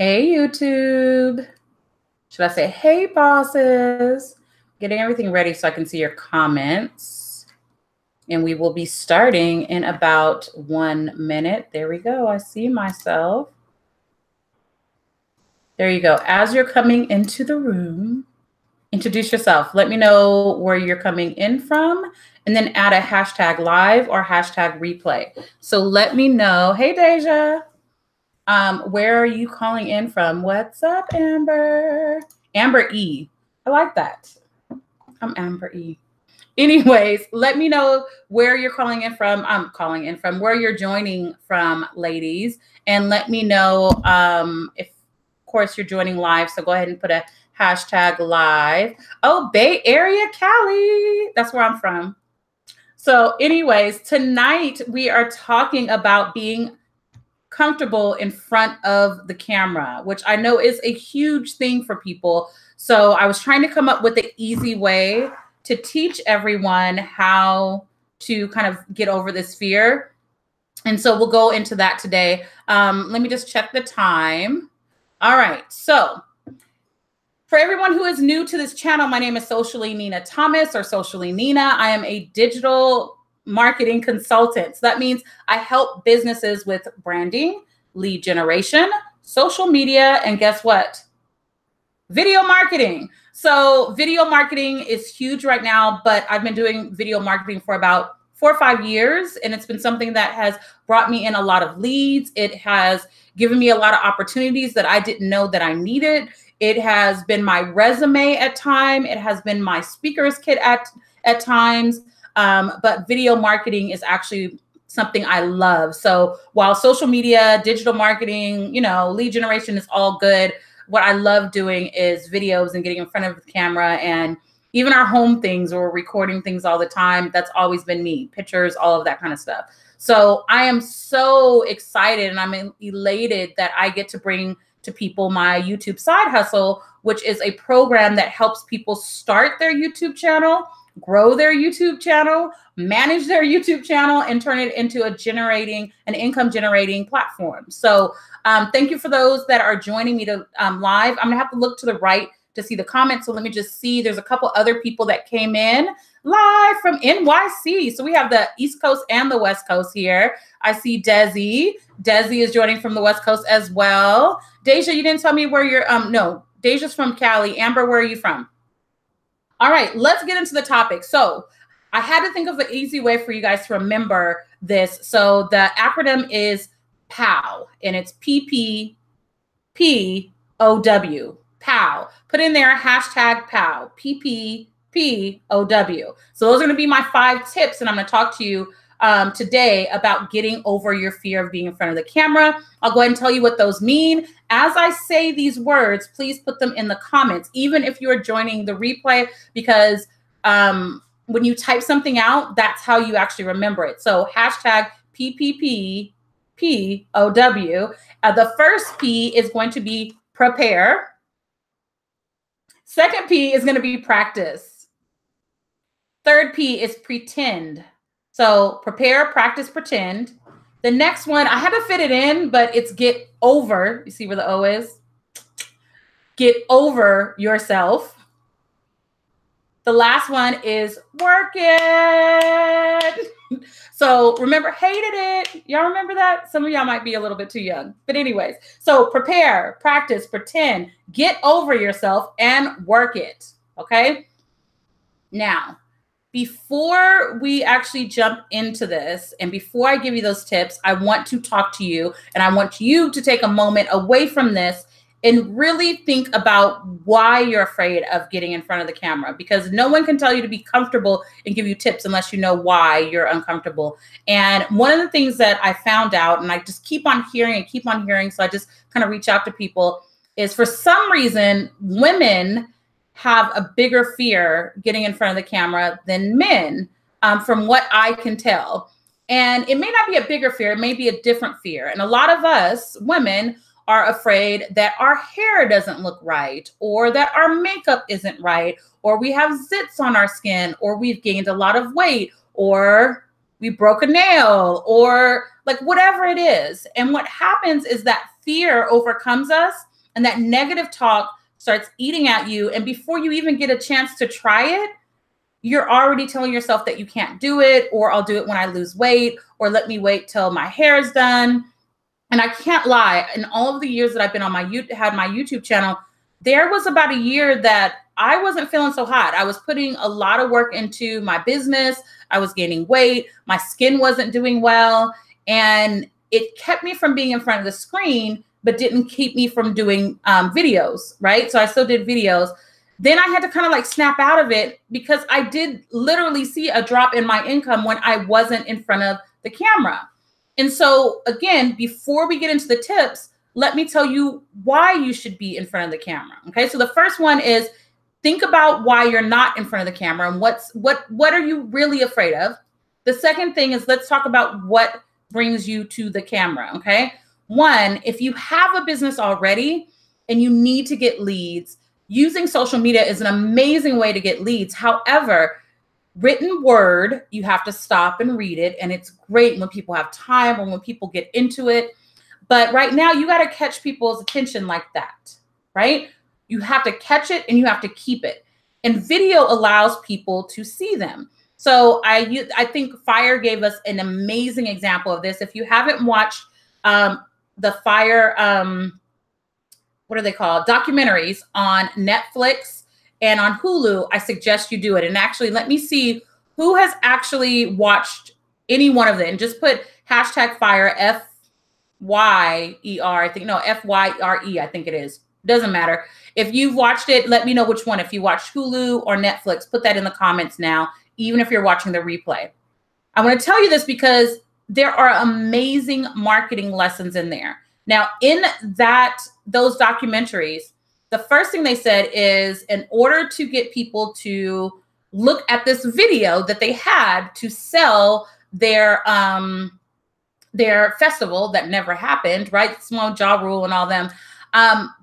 Hey, YouTube. Should I say, hey, bosses? Getting everything ready so I can see your comments. And we will be starting in about 1 minute. There we go. I see myself. There you go. As you're coming into the room, introduce yourself. Let me know where you're coming in from, and then add a hashtag live or hashtag replay. So let me know. Hey, Deja. Where are you calling in from? What's up, Amber? Amber E. I like that. I'm Amber E. Anyways, let me know where you're calling in from. I'm calling in from where you're joining from, ladies. And let me know if, of course, you're joining live. So go ahead and put a hashtag live. Oh, Bay Area, Cali. That's where I'm from. So anyways, tonight we are talking about being comfortable in front of the camera, which I know is a huge thing for people. So I was trying to come up with an easy way to teach everyone how to kind of get over this fear. And so we'll go into that today. Let me just check the time. All right. So for everyone who is new to this channel, my name is sociallynina Thomas, or sociallynina. I am a digital marketing consultant. So that means I help businesses with branding, lead generation, social media, and guess what? Video marketing. So video marketing is huge right now, but I've been doing video marketing for about 4 or 5 years, and it's been something that has brought me in a lot of leads. It has given me a lot of opportunities that I didn't know that I needed. It has been my resume at times. It has been my speaker's kit at times. But video marketing is actually something I love. So while social media, digital marketing, lead generation is all good, what I love doing is videos and getting in front of the camera, and even our home things or recording things all the time. That's always been me, pictures, all of that kind of stuff. So I am so excited and I'm elated that I get to bring to people my YouTube side hustle, which is a program that helps people start their YouTube channel, grow their YouTube channel, manage their YouTube channel, and turn it into an income generating platform. So thank you for those that are joining me to live. I'm gonna have to look to the right to see the comments. So let me just see. There's a couple other people that came in live from NYC. So we have the East Coast and the West Coast here. I see Desi. Desi is joining from the West Coast as well. Deja, you didn't tell me where you're, no, Deja's from Cali. Amber, where are you from? All right, let's get into the topic. So I had to think of an easy way for you guys to remember this. So the acronym is POW, and it's PPPOW. POW. Put in there hashtag POW, PPPOW. So those are going to be my 5 tips, and I'm going to talk to you today about getting over your fear of being in front of the camera. I'll go ahead and tell you what those mean. As I say these words, please put them in the comments, even if you are joining the replay, because when you type something out, that's how you actually remember it. So hashtag PPPPOW. The first P is going to be prepare. Second P is going to be practice. Third P is pretend. So prepare, practice, pretend. The next one, I had to fit it in, but it's get over. You see where the O is? Get over yourself. The last one is work it. So remember, hated it. Y'all remember that? Some of y'all might be a little bit too young. But anyways, so prepare, practice, pretend, get over yourself, and work it. Okay? Now, before we actually jump into this, and before I give you those tips, I want to talk to you, and I want you to take a moment away from this and really think about why you're afraid of getting in front of the camera, because no one can tell you to be comfortable and give you tips unless you know why you're uncomfortable. And one of the things that I found out, and I just keep on hearing, so I just kind of reach out to people, is for some reason, women have a bigger fear getting in front of the camera than men, from what I can tell. And it may not be a bigger fear, it may be a different fear. And a lot of us women are afraid that our hair doesn't look right, or that our makeup isn't right, or we have zits on our skin, or we've gained a lot of weight, or we broke a nail, or like whatever it is. And what happens is that fear overcomes us, and that negative talk starts eating at you. And before you even get a chance to try it, you're already telling yourself that you can't do it, or I'll do it when I lose weight, or let me wait till my hair is done. And I can't lie, in all of the years that I've been on had my YouTube channel, there was about a year that I wasn't feeling so hot. I was putting a lot of work into my business. I was gaining weight. My skin wasn't doing well. And it kept me from being in front of the screen, but didn't keep me from doing videos, right? So I still did videos. Then I had to kind of like snap out of it, because I did literally see a drop in my income when I wasn't in front of the camera. And so again, before we get into the tips, let me tell you why you should be in front of the camera. Okay. So the first one is, think about why you're not in front of the camera and what are you really afraid of? The second thing is, let's talk about what brings you to the camera. Okay. One, if you have a business already and you need to get leads, using social media is an amazing way to get leads. However, written word, you have to stop and read it. And it's great when people have time or when people get into it. But right now you got to catch people's attention like that, right? You have to catch it and you have to keep it. And video allows people to see them. So I think Fire gave us an amazing example of this. If you haven't watched the Fire, what are they called? Documentaries on Netflix and on Hulu, I suggest you do it. And actually, let me see who has actually watched any one of them. And just put hashtag Fire, F-Y-E-R, I think, no, F-Y-R-E, I think it is. Doesn't matter. If you've watched it, let me know which one. If you watched Hulu or Netflix, put that in the comments now, even if you're watching the replay. I want to tell you this because there are amazing marketing lessons in there. Now, in those documentaries, the first thing they said is, in order to get people to look at this video that they had to sell their festival that never happened, right? Small Ja Rule and all them.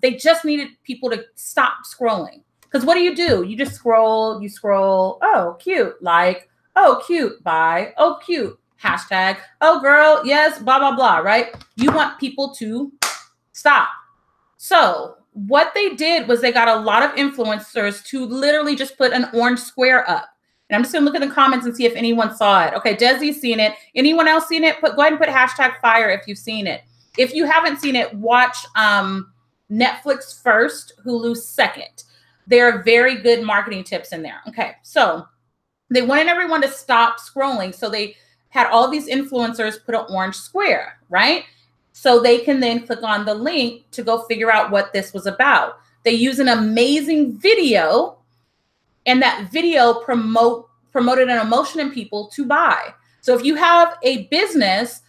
They just needed people to stop scrolling. Because what do? You just scroll, oh, cute, like, oh, cute, bye, oh, cute, hashtag, oh, girl, yes, blah, blah, blah, right? You want people to stop. So what they did was they got a lot of influencers to literally just put an orange square up. And I'm just gonna look in the comments and see if anyone saw it. Okay, Desi's seen it. Anyone else seen it? Go ahead and put hashtag Fire if you've seen it. If you haven't seen it, watch Netflix first, Hulu second. There are very good marketing tips in there. Okay, so they wanted everyone to stop scrolling. So they had all these influencers put an orange square, right? So they can then click on the link to go figure out what this was about. They use an amazing video, and that video promoted an emotion in people to buy. So if you have a business,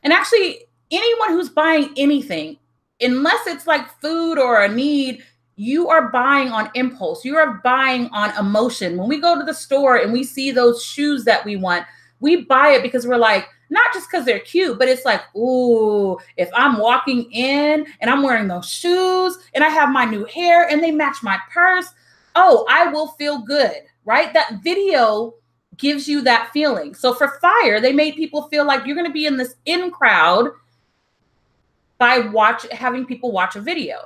and actually anyone who's buying anything, unless it's like food or a need, you are buying on impulse. You are buying on emotion. When we go to the store and we see those shoes that we want, we buy it because we're like, not just because they're cute, but it's like, ooh, if I'm walking in and I'm wearing those shoes and I have my new hair and they match my purse, oh, I will feel good, right? That video gives you that feeling. So for Fire, they made people feel like you're going to be in this in crowd by having people watch a video.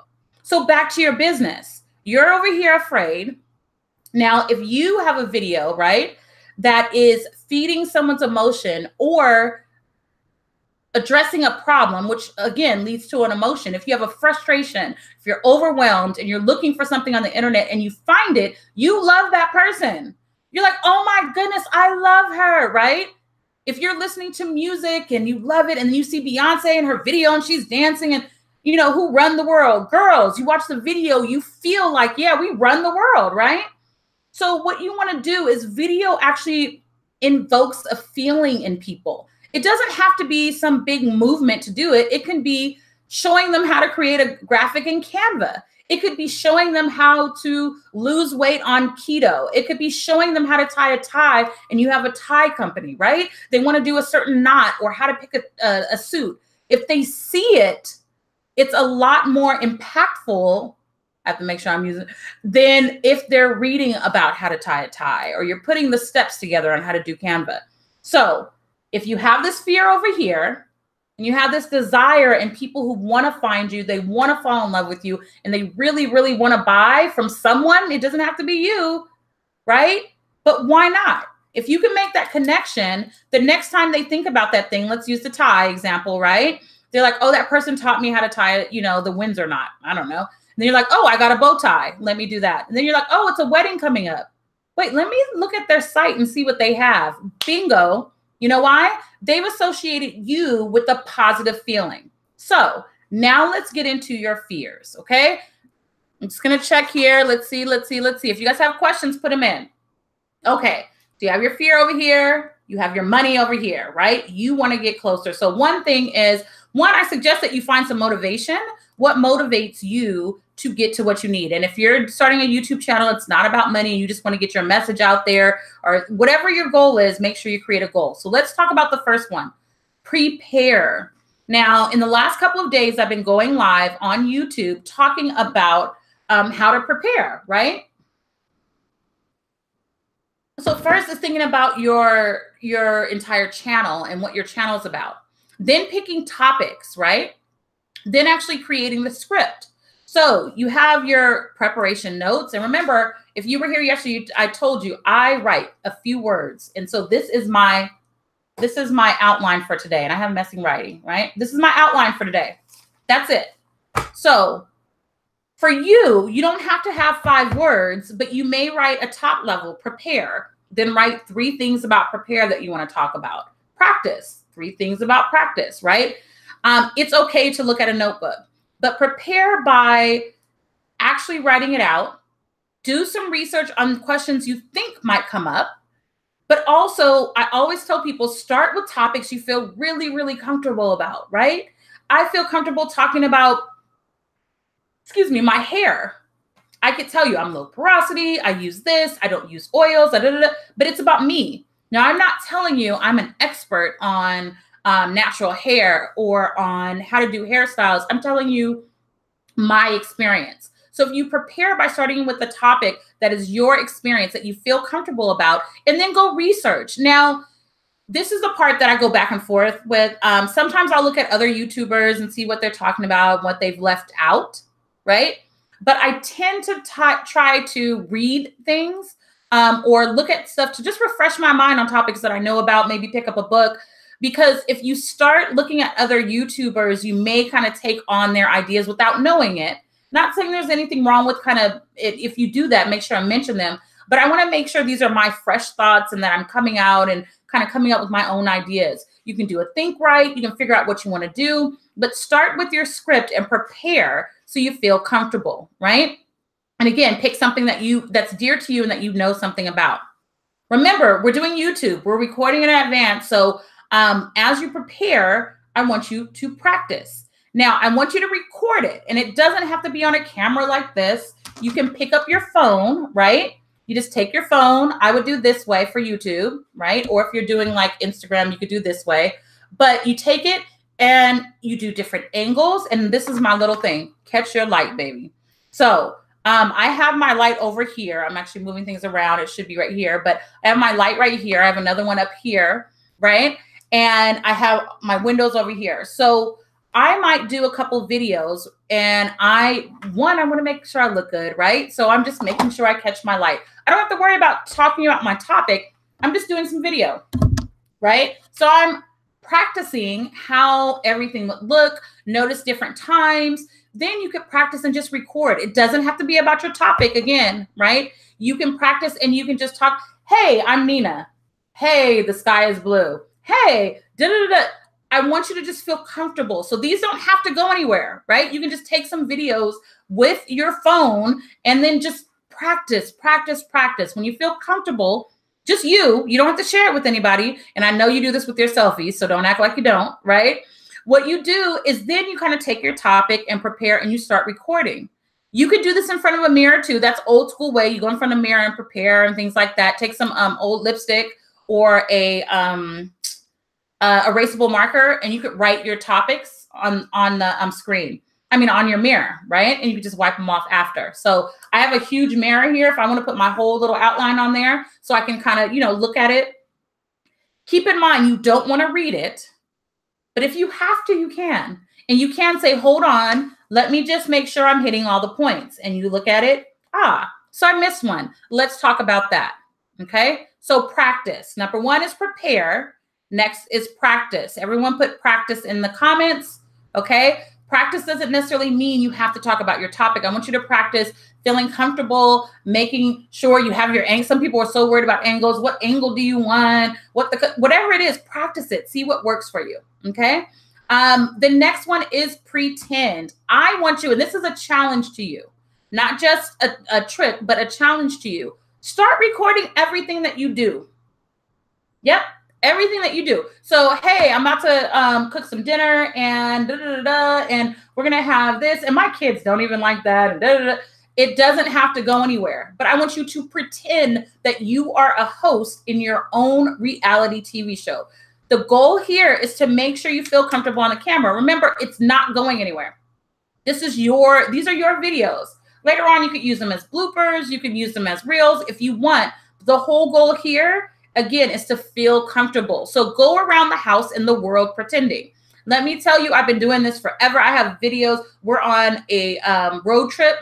So back to your business. You're over here afraid. Now, if you have a video, right, that is feeding someone's emotion or addressing a problem, which again leads to an emotion. If you have a frustration, if you're overwhelmed and you're looking for something on the internet and you find it, you love that person. You're like, oh my goodness, I love her, right? If you're listening to music and you love it and you see Beyonce in her video and she's dancing and, you know, who run the world? Girls, you watch the video, you feel like, yeah, we run the world, right? So what you want to do is video actually invokes a feeling in people. It doesn't have to be some big movement to do it. It can be showing them how to create a graphic in Canva. It could be showing them how to lose weight on keto. It could be showing them how to tie a tie and you have a tie company, right? They want to do a certain knot or how to pick a suit. If they see it, it's a lot more impactful. I have to make sure I'm using, than if they're reading about how to tie a tie or you're putting the steps together on how to do Canva. So if you have this fear over here, and you have this desire, and people who want to find you, they want to fall in love with you, and they really, really want to buy from someone. It doesn't have to be you, right? But why not? If you can make that connection, the next time they think about that thing, let's use the tie example, right? They're like, oh, that person taught me how to tie, the Windsor knot. I don't know. And then you're like, oh, I got a bow tie. Let me do that. And then you're like, oh, it's a wedding coming up. Wait, let me look at their site and see what they have. Bingo. You know why? They've associated you with a positive feeling. So now let's get into your fears, okay? I'm just going to check here. Let's see. If you guys have questions, put them in. Okay. So you have your fear over here. You have your money over here, right? You want to get closer. So one thing is, I suggest that you find some motivation. What motivates you to get to what you need? And if you're starting a YouTube channel, it's not about money, and you just want to get your message out there, or whatever your goal is, make sure you create a goal. So let's talk about the first one, prepare. Now, in the last couple of days, I've been going live on YouTube talking about how to prepare, right? So first is thinking about your entire channel and what your channel is about. Then picking topics, right? Then actually creating the script. So you have your preparation notes. And remember, if you were here yesterday, I told you I write a few words. And so this is my outline for today. And I have messy writing, right? This is my outline for today. That's it. So for you, you don't have to have 5 words, but you may write a top level, prepare. Then write 3 things about prepare that you want to talk about. Practice, 3 things about practice, right? It's okay to look at a notebook, but prepare by actually writing it out. Do some research on questions you think might come up. But also, I always tell people, start with topics you feel really, really comfortable about, right? I feel comfortable talking about, my hair. I could tell you I'm low porosity, I use this, I don't use oils, but it's about me. Now, I'm not telling you I'm an expert on natural hair or on how to do hairstyles. I'm telling you my experience. So if you prepare by starting with the topic that is your experience, that you feel comfortable about, and then go research. Now, this is the part that I go back and forth with. Sometimes I'll look at other YouTubers and see what they're talking about, what they've left out, right? But I tend to try to read things or look at stuff to just refresh my mind on topics that I know about, maybe pick up a book. Because if you start looking at other YouTubers, you may kind of take on their ideas without knowing it. Not saying there's anything wrong with kind of, if you do that, make sure I mention them. But I want to make sure these are my fresh thoughts and that I'm coming out and kind of coming up with my own ideas. You can do a think right. You can figure out what you want to do. But start with your script and prepare so you feel comfortable, right? And again, pick something that's dear to you and that you know something about. Remember, we're doing YouTube. We're recording in advance. So as you prepare, I want you to practice. Now, I want you to record it, and it doesn't have to be on a camera like this. You can pick up your phone, right? You just take your phone. I would do this way for YouTube, right? Or if you're doing like Instagram, you could do this way. But you take it and you do different angles. And this is my little thing. Catch your light, baby. So I have my light over here. I'm actually moving things around. It should be right here. But I have my light right here. I have another one up here, right? And I have my windows over here. So I might do a couple videos, and I want to make sure I look good, right? So I'm just making sure I catch my light. I don't have to worry about talking about my topic. I'm just doing some video, right? So I'm practicing how everything would look, notice different times. Then you could practice and just record. It doesn't have to be about your topic again, right? You can practice and you can just talk. Hey, I'm Nina. Hey, the sky is blue. Hey, da-da-da-da. I want you to just feel comfortable. So these don't have to go anywhere, right? You can just take some videos with your phone and then just practice. When you feel comfortable, just you don't have to share it with anybody. And I know you do this with your selfies, so don't act like you don't, right? What you do is then you kind of take your topic and prepare and you start recording. You could do this in front of a mirror too. That's old school way. You go in front of a mirror and prepare and things like that. Take some old lipstick or a erasable marker, and you could write your topics on the screen. I mean, on your mirror, right? And you can just wipe them off after. So I have a huge mirror here if I want to put my whole little outline on there so I can kind of, look at it. Keep in mind, you don't want to read it. But if you have to, you can. And you can say, hold on, let me just make sure I'm hitting all the points. And you look at it, so I missed one. Let's talk about that. Okay. So practice. Number one is prepare. Next is practice. Everyone put practice in the comments. Okay. Practice doesn't necessarily mean you have to talk about your topic. I want you to practice feeling comfortable, making sure you have your angle. Some people are so worried about angles. What angle do you want? Whatever it is, practice it. See what works for you. Okay. The next one is pretend. I want you, and this is a challenge to you, not just a trick, but a challenge to you. Start recording everything that you do. Yep. Everything that you do. So, hey, I'm about to cook some dinner and and we're going to have this. And my kids don't even like that. And It doesn't have to go anywhere. But I want you to pretend that you are a host in your own reality TV show. The goal here is to make sure you feel comfortable on the camera. Remember, it's not going anywhere. These are your videos. Later on, you could use them as bloopers. You can use them as reels if you want. The whole goal here, again, is to feel comfortable. So go around the house in the world pretending. Let me tell you, I've been doing this forever. I have videos. We're on a road trip.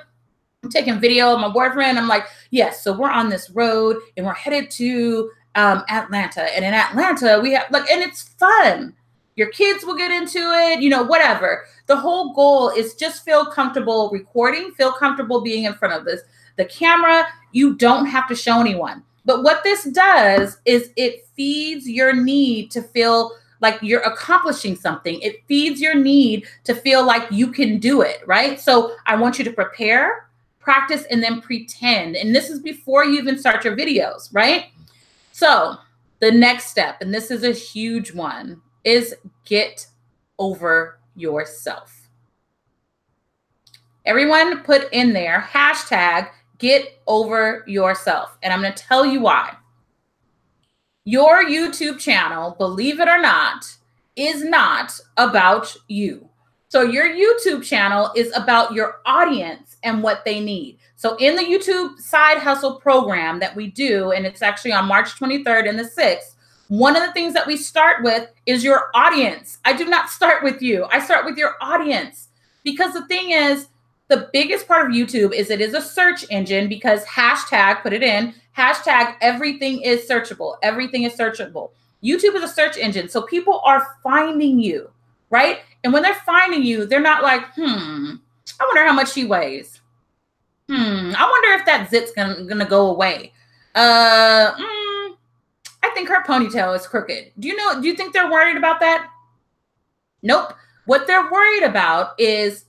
I'm taking video of my boyfriend. I'm like, yes, so we're on this road and we're headed to Atlanta. And in Atlanta, we have and it's fun. Your kids will get into it, whatever. The whole goal is just feel comfortable recording, feel comfortable being in front of the camera. You don't have to show anyone. But what this does is it feeds your need to feel like you're accomplishing something. It feeds your need to feel like you can do it, right? So I want you to prepare, practice, and then pretend. And this is before you even start your videos, right? So the next step, and this is a huge one, is get over yourself. Everyone put in there, hashtag get over yourself. And I'm going to tell you why. Your YouTube channel, believe it or not, is not about you. So your YouTube channel is about your audience and what they need. So in the YouTube Side Hustle program that we do, and it's actually on March 23rd and the 6th, one of the things that we start with is your audience. I do not start with you. I start with your audience. Because the thing is, the biggest part of YouTube is it is a search engine because hashtag, put it in, hashtag everything is searchable. Everything is searchable. YouTube is a search engine. So people are finding you, right? And when they're finding you, they're not like, I wonder how much she weighs. I wonder if that zit's gonna go away. I think her ponytail is crooked. Do you think they're worried about that? Nope. What they're worried about is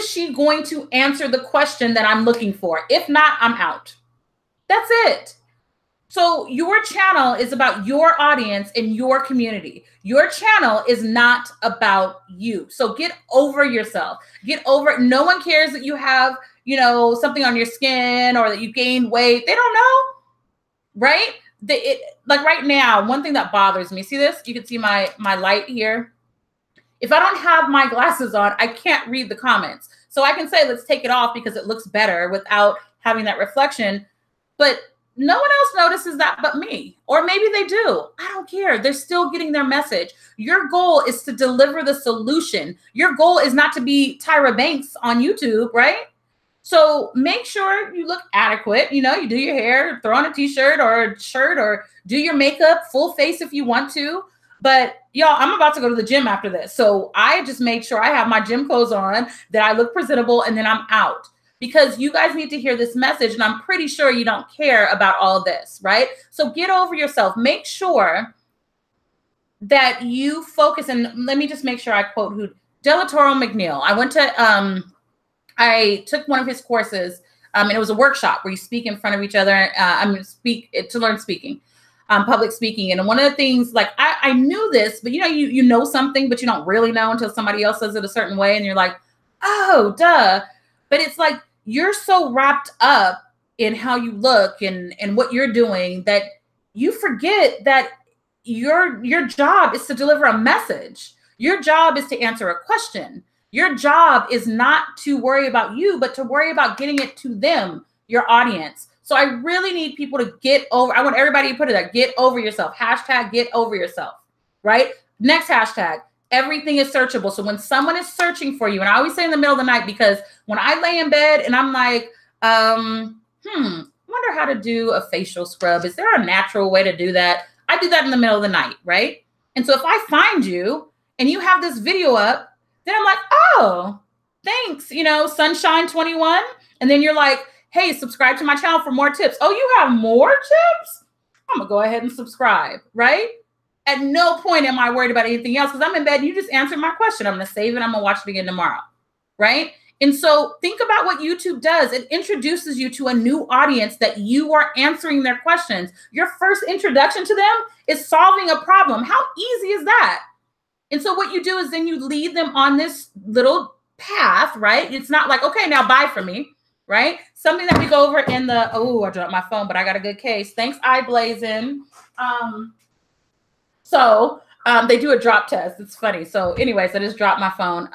she going to answer the question that I'm looking for? If not, I'm out. That's it. So your channel is about your audience and your community. Your channel is not about you. So get over yourself. Get over. No one cares that you have, something on your skin or that you gained weight. They don't know, right? Like right now, one thing that bothers me, see this? You can see my light here. If I don't have my glasses on, I can't read the comments. So I can say, let's take it off because it looks better without having that reflection. But no one else notices that but me. Or maybe they do. I don't care. They're still getting their message. Your goal is to deliver the solution. Your goal is not to be Tyra Banks on YouTube, right? So make sure you look adequate. You do your hair, throw on a t-shirt or a shirt, or do your makeup full face if you want to. But y'all, I'm about to go to the gym after this. So I just made sure I have my gym clothes on, that I look presentable, and then I'm out. Because you guys need to hear this message, and I'm pretty sure you don't care about all this, right? So get over yourself. Make sure that you focus, and let me just make sure I quote who, Delatoro McNeil. I took one of his courses, and it was a workshop where you speak in front of each other. Speak to learn speaking, public speaking. And one of the things, like I knew this, but you know something, but you don't really know until somebody else says it a certain way, and you're like, oh, duh. But it's like you're so wrapped up in how you look and what you're doing that you forget that your job is to deliver a message. Your job is to answer a question. Your job is not to worry about you, but to worry about getting it to them, your audience. So I really need people to get over. I want everybody to put it there. Get over yourself. Hashtag get over yourself, right? Next hashtag, Everything is searchable. So when someone is searching for you, and I always say in the middle of the night, because when I lay in bed and I'm like, I wonder how to do a facial scrub. Is there a natural way to do that? I do that in the middle of the night, right? And so if I find you and you have this video up, then I'm like, oh, thanks, Sunshine 21. And then you're like, hey, subscribe to my channel for more tips. Oh, you have more tips? I'm gonna go ahead and subscribe, right? At no point am I worried about anything else, because I'm in bed and you just answered my question. I'm gonna save it. I'm gonna watch it again tomorrow, right? And so think about what YouTube does. It introduces you to a new audience that you are answering their questions. Your first introduction to them is solving a problem. How easy is that? And so what you do is then you lead them on this little path, right? It's not like, okay, now buy from me, right? Something that we go over in the, oh, I dropped my phone, but I got a good case. Thanks, iBlazin. They do a drop test. It's funny. So anyways, I just dropped my phone.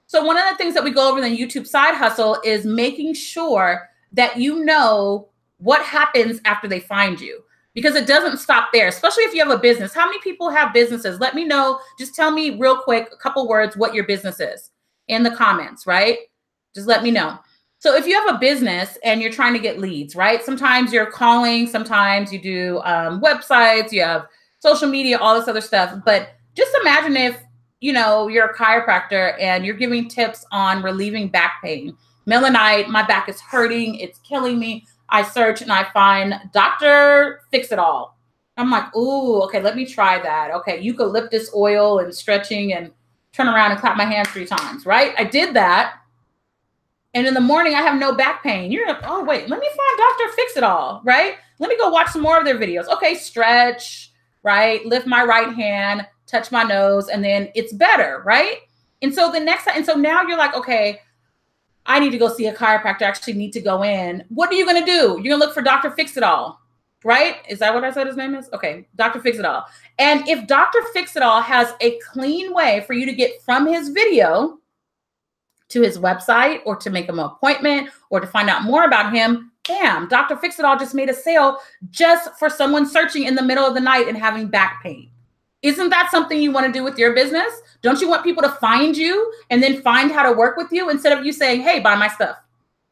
So one of the things that we go over in the YouTube side hustle is making sure that you know what happens after they find you, because it doesn't stop there, especially if you have a business. How many people have businesses? Let me know. Just tell me real quick, a couple words, what your business is in the comments, right? Just let me know. So if you have a business and you're trying to get leads, right? Sometimes you're calling, sometimes you do websites, you have social media, all this other stuff. But just imagine if, you're a chiropractor and you're giving tips on relieving back pain. Middle of the night, my back is hurting. It's killing me. I search and I find Dr. Fix-It-All. I'm like, ooh, okay, let me try that. Okay, eucalyptus oil and stretching, and turn around and clap my hands 3 times, right? I did that. And in the morning, I have no back pain. You're like, oh, wait, let me find Dr. Fix-It-All, right? Let me go watch some more of their videos. Okay, stretch, right? Lift my right hand, touch my nose, and then it's better, right? And so now you're like, okay, I need to go see a chiropractor. I actually need to go in. What are you going to do? You're going to look for Dr. Fix-It-All, right? Is that what I said his name is? Okay, Dr. Fix-It-All. And if Dr. Fix-It-All has a clean way for you to get from his video to his website, or to make him an appointment, or to find out more about him, bam, Dr. Fix-It-All just made a sale just for someone searching in the middle of the night and having back pain. Isn't that something you want to do with your business? Don't you want people to find you and then find how to work with you, instead of you saying, hey, buy my stuff.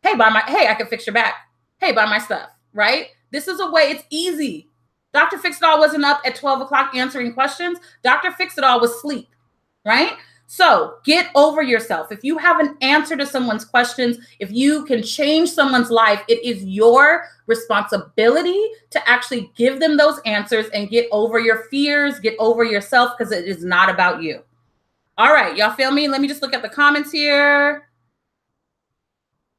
Hey, I can fix your back. Hey, buy my stuff, right? This is a way, it's easy. Dr. Fix-It-All wasn't up at 12 o'clock answering questions. Dr. Fix-It-All was asleep, right? So get over yourself. If you have an answer to someone's questions, if you can change someone's life, it is your responsibility to actually give them those answers and get over your fears, get over yourself, because it is not about you. All right, y'all feel me? Let me just look at the comments here.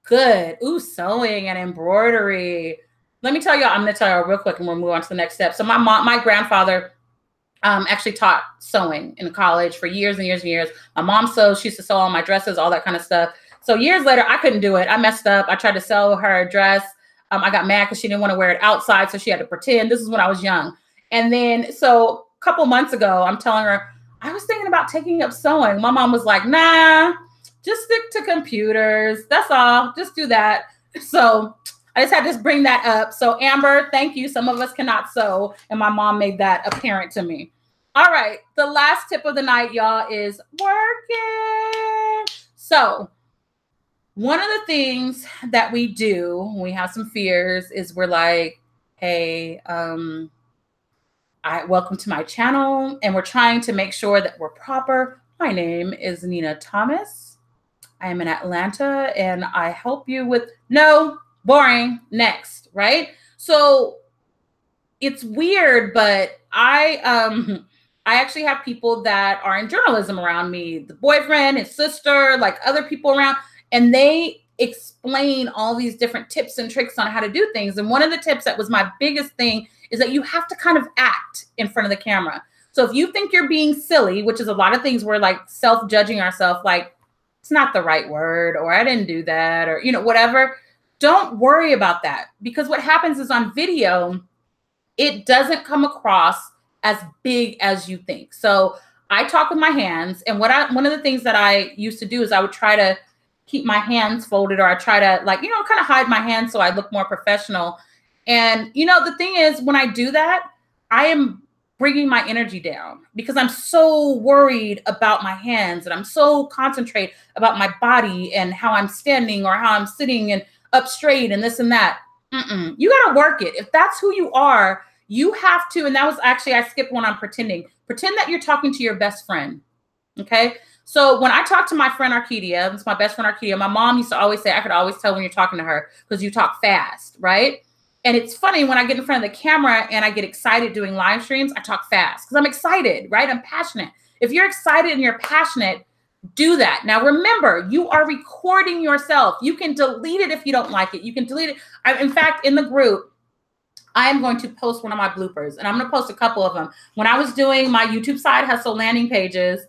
Good. Ooh, sewing and embroidery. Let me tell y'all, I'm going to tell y'all real quick and we'll move on to the next step. So my grandfather actually taught sewing in college for years and years and years. My mom sews. She used to sew all my dresses, all that kind of stuff. So years later, I couldn't do it. I messed up. I tried to sew her a dress. I got mad because she didn't want to wear it outside, so she had to pretend. This is when I was young. And then, so a couple months ago, I'm telling her, I was thinking about taking up sewing. My mom was like, nah, just stick to computers. That's all. Just do that. So I just had to bring that up. So Amber, thank you. Some of us cannot sew, and my mom made that apparent to me. All right, the last tip of the night, y'all, is working. So one of the things that we do when we have some fears is we're like, hey, welcome to my channel, and we're trying to make sure that we're proper. My name is Nina Thomas. I am in Atlanta, and I help you with no boring next, right? So it's weird, but I actually have people that are in journalism around me, the boyfriend, his sister, like other people around, and they explain all these different tips and tricks on how to do things. And one of the tips that was my biggest thing is that you have to kind of act in front of the camera. So if you think you're being silly, which is a lot of things, we're like self-judging ourselves, like it's not the right word, or I didn't do that, or, whatever. Don't worry about that, because what happens is on video, it doesn't come across as big as you think. So I talk with my hands, and one of the things that I used to do is I would try to keep my hands folded, or I try to kind of hide my hands so I look more professional. And the thing is, when I do that, I am bringing my energy down because I'm so worried about my hands and I'm so concentrated about my body and how I'm standing or how I'm sitting and up straight and this and that. You got to work it. If that's who you are, you have to. And that was actually, I skipped one on pretending. Pretend that you're talking to your best friend. Okay. So when I talk to my friend Arcadia, it's my best friend Arcadia, my mom used to always say, I could always tell when you're talking to her because you talk fast, right? And it's funny when I get in front of the camera and I get excited doing live streams, I talk fast because I'm excited, right? I'm passionate. If you're excited and you're passionate, do that. Now, remember, you are recording yourself. You can delete it if you don't like it. You can delete it. In fact, in the group, I am going to post one of my bloopers, and I'm going to post a couple of them. When I was doing my YouTube side hustle landing pages,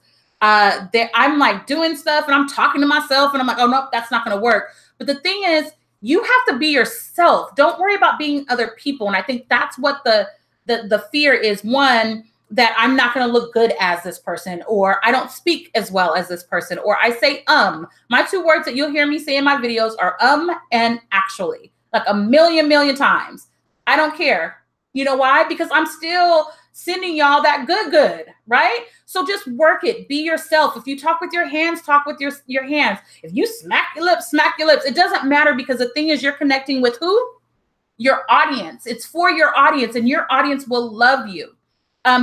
I'm like doing stuff and I'm talking to myself and I'm like, oh, nope, that's not going to work. But the thing is, you have to be yourself. Don't worry about being other people. And I think that's what the fear is. One, that I'm not going to look good as this person, or I don't speak as well as this person, or I say, my two words that you'll hear me say in my videos are, and actually, like a million times. I don't care. You know why? Because I'm still sending y'all that good, right? So just work it. Be yourself. If you talk with your hands, talk with your hands. If you smack your lips, smack your lips. It doesn't matter because the thing is you're connecting with who? Your audience. It's for your audience and your audience will love you.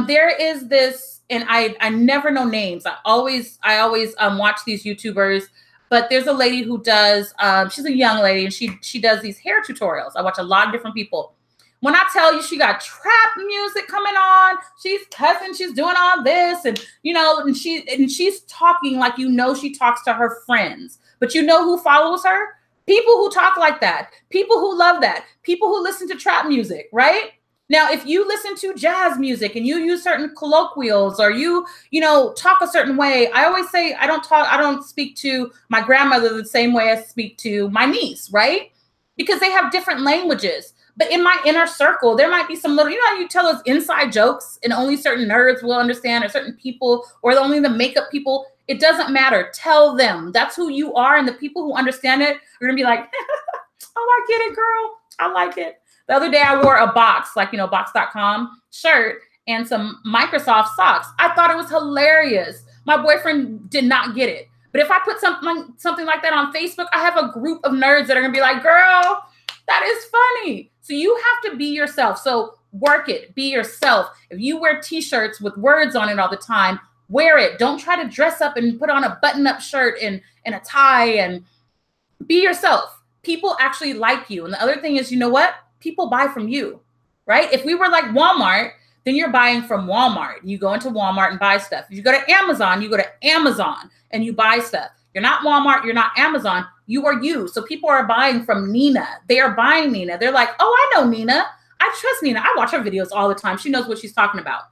There is this, and I never know names. I always watch these YouTubers, but there's a lady who does, she's a young lady and she does these hair tutorials. I watch a lot of different people. When I tell you she got trap music coming on, she's cussing, she's doing all this, and you know, and she's talking like she talks to her friends. But you know who follows her? People who talk like that, people who love that, people who listen to trap music, right? Now, if you listen to jazz music and you use certain colloquials or you talk a certain way, I always say I don't speak to my grandmother the same way I speak to my niece, right? Because they have different languages. But in my inner circle, there might be some little, you tell us inside jokes and only certain nerds will understand or certain people or only the makeup people. It doesn't matter. Tell them that's who you are. And the people who understand it are going to be like, oh, I get it, girl. I like it. The other day I wore a box, box.com shirt and some Microsoft socks. I thought it was hilarious. My boyfriend did not get it. But if I put something like that on Facebook, I have a group of nerds that are going to be like, girl, that is funny. So you have to be yourself. So work it. Be yourself. If you wear T-shirts with words on it all the time, wear it. Don't try to dress up and put on a button-up shirt and a tie, and be yourself. People actually like you. And the other thing is, you know what? People buy from you, right? If we were like Walmart, then you're buying from Walmart. You go into Walmart and buy stuff. If you go to Amazon, you go to Amazon and you buy stuff. You're not Walmart. You're not Amazon. You are you. So people are buying from Nina. They are buying Nina. They're like, oh, I know Nina. I trust Nina. I watch her videos all the time. She knows what she's talking about.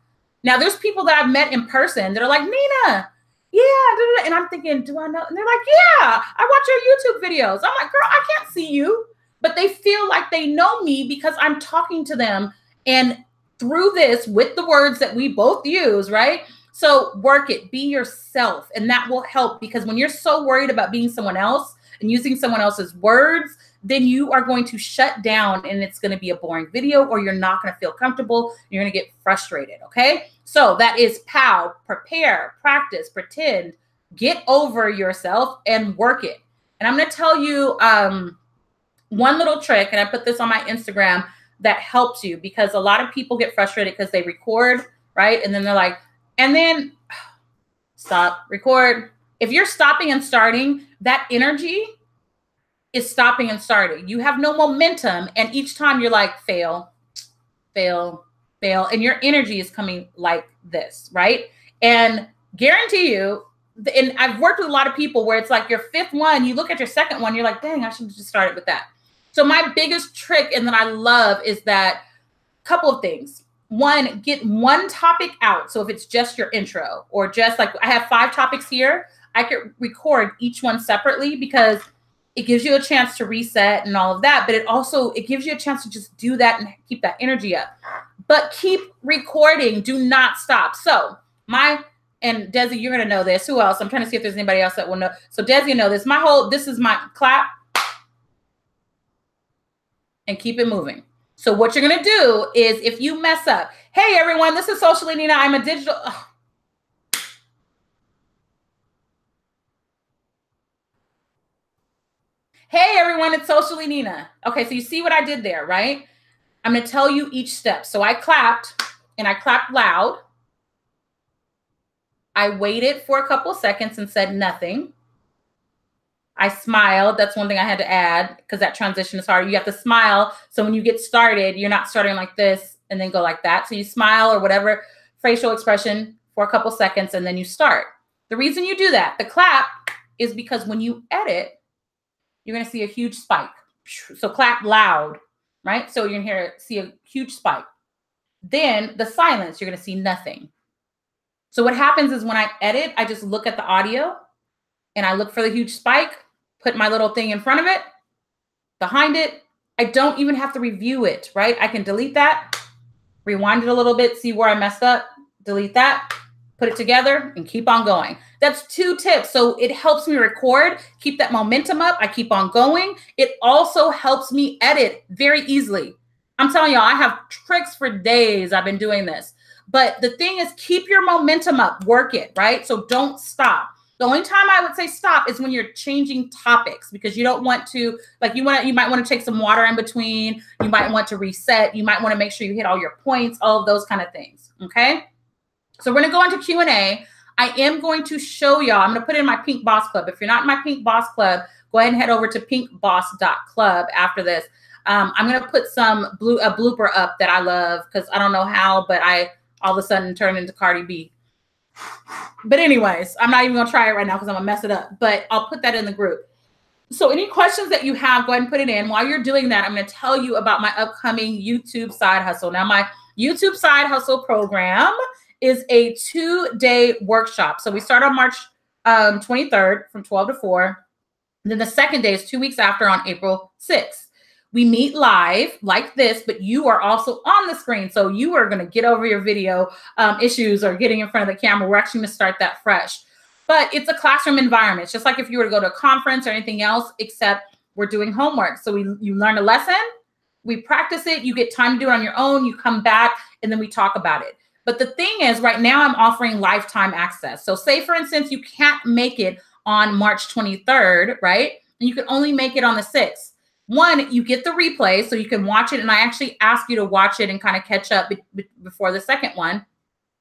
Now, there's people that I've met in person that are like, Nina, yeah. And I'm thinking, do I know? And they're like, yeah, I watch your YouTube videos. I'm like, girl, I can't see you. But they feel like they know me because I'm talking to them. And through this, with the words that we both use, right? So work it. Be yourself. And that will help, because when you're so worried about being someone else and using someone else's words, then you are going to shut down and it's going to be a boring video, or you're not going to feel comfortable. You're going to get frustrated. Okay. So that is POW, prepare, practice, pretend, get over yourself and work it. And I'm going to tell you one little trick, and I put this on my Instagram, that helps you, because a lot of people get frustrated because they record, right? And then they're like, and then stop, record. If you're stopping and starting, that energy is stopping and starting. You have no momentum. And each time you're like, fail, fail, fail. And your energy is coming like this, right? And guarantee you, and I've worked with a lot of people where it's like your fifth one, you look at your second one, you're like, dang, I should have just started with that. So my biggest trick, and that I love, is that couple of things. One, get one topic out. So if it's just your intro, or just like I have 5 topics here, I could record each one separately, because it gives you a chance to reset and all of that. But it gives you a chance to just do that and keep that energy up. But keep recording. Do not stop. So and Desi, you're going to know this. Who else? I'm trying to see if there's anybody else that will know. So Desi, you know this. This is my clap and keep it moving. So what you're going to do is if you mess up, hey, everyone, this is sociallynina. I'm a digital. Oh. Hey, everyone, it's sociallynina. Okay, so you see what I did there, right? I'm going to tell you each step. So I clapped, and I clapped loud. I waited for a couple of seconds and said nothing. I smiled. That's one thing I had to add because that transition is hard. You have to smile. So when you get started, you're not starting like this and then go like that. So you smile or whatever facial expression for a couple seconds and then you start. The reason you do that, the clap, is because when you edit, you're going to see a huge spike. So clap loud, right? So you're going to see a huge spike. Then the silence, you're going to see nothing. So what happens is when I edit, I just look at the audio and I look for the huge spike, put my little thing in front of it, behind it. I don't even have to review it, right? I can delete that, rewind it a little bit, see where I messed up, delete that, put it together and keep on going. That's 2 tips. So it helps me record, keep that momentum up. I keep on going. It also helps me edit very easily. I'm telling y'all, I have tricks for days. I've been doing this. But the thing is, keep your momentum up, work it, right? So don't stop. The only time I would say stop is when you're changing topics because you don't want to, like you might want to take some water in between. You might want to reset. You might want to make sure you hit all your points, all of those kind of things, okay? So we're going to go into Q&A. I am going to show y'all, I'm going to put it in my Pink Boss Club. If you're not in my Pink Boss Club, go ahead and head over to pinkboss.club after this. I'm going to put a blooper up that I love because I don't know how, but I all of a sudden turned into Cardi B. But anyways, I'm not even going to try it right now because I'm going to mess it up. But I'll put that in the group. So any questions that you have, go ahead and put it in. While you're doing that, I'm going to tell you about my upcoming YouTube side hustle. Now, my YouTube side hustle program is a 2-day workshop. So we start on March 23rd from 12 to 4. And then the second day is 2 weeks after on April 6th. We meet live like this, but you are also on the screen. So you are going to get over your video issues or getting in front of the camera. We're actually going to start that fresh. But it's a classroom environment. It's just like if you were to go to a conference or anything else, except we're doing homework. So you learn a lesson, we practice it, you get time to do it on your own, you come back, and then we talk about it. But the thing is, right now I'm offering lifetime access. So say, for instance, you can't make it on March 23rd, right? And you can only make it on the 6th. One, you get the replay so you can watch it. And I actually ask you to watch it and kind of catch up before the second one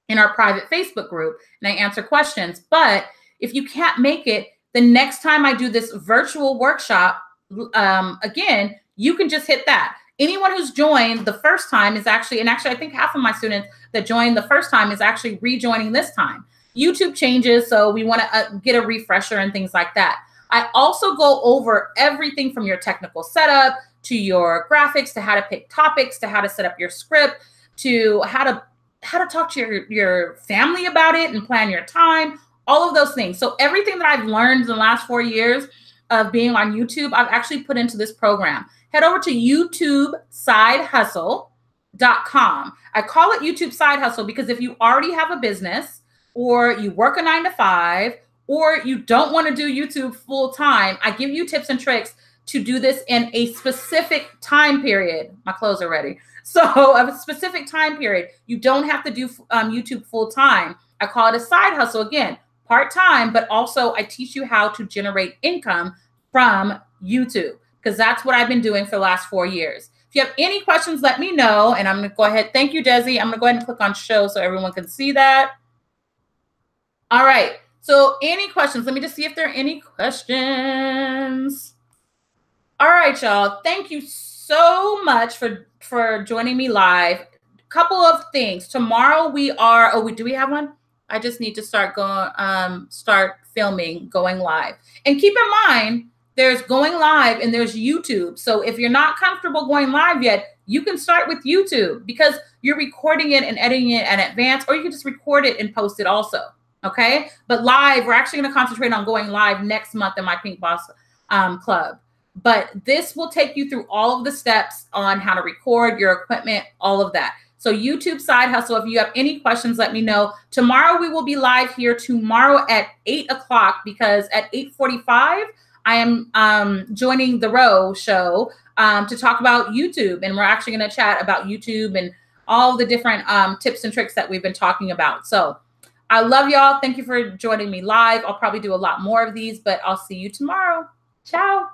in our private Facebook group. And I answer questions. But if you can't make it, the next time I do this virtual workshop, again, you can just hit that. Anyone who's joined the first time is actually, and actually I think half of my students that joined the first time is actually rejoining this time. YouTube changes, so we want to get a refresher and things like that. I also go over everything from your technical setup to your graphics, to how to pick topics, to how to set up your script, to how to talk to your family about it and plan your time, all of those things. So everything that I've learned in the last 4 years of being on YouTube, I've actually put into this program. Head over to YouTubeSideHustle.com. I call it YouTube Side Hustle because if you already have a business or you work a 9 to 5, or you don't want to do YouTube full time, I give you tips and tricks to do this in a specific time period. My clothes are ready. So a specific time period. You don't have to do YouTube full time. I call it a side hustle, again, part-time, but also I teach you how to generate income from YouTube because that's what I've been doing for the last 4 years. If you have any questions, let me know. And I'm going to go ahead. Thank you, Desi. I'm going to go ahead and click on show so everyone can see that. All right. So any questions? Let me just see if there are any questions. All right, y'all. Thank you so much for joining me live. Couple of things. Tomorrow we are, do we have one? I just need to start filming, going live. And keep in mind, there's going live and there's YouTube. So if you're not comfortable going live yet, you can start with YouTube because you're recording it and editing it in advance, or you can just record it and post it also. Okay. But live, we're actually going to concentrate on going live next month in my Pink Boss Club. But this will take you through all of the steps on how to record your equipment, all of that. So YouTube Side Hustle, if you have any questions, let me know. Tomorrow we will be live here tomorrow at 8 o'clock because at 8:45, I am joining the Row show to talk about YouTube. And we're actually going to chat about YouTube and all the different tips and tricks that we've been talking about. So I love y'all. Thank you for joining me live. I'll probably do a lot more of these, but I'll see you tomorrow. Ciao.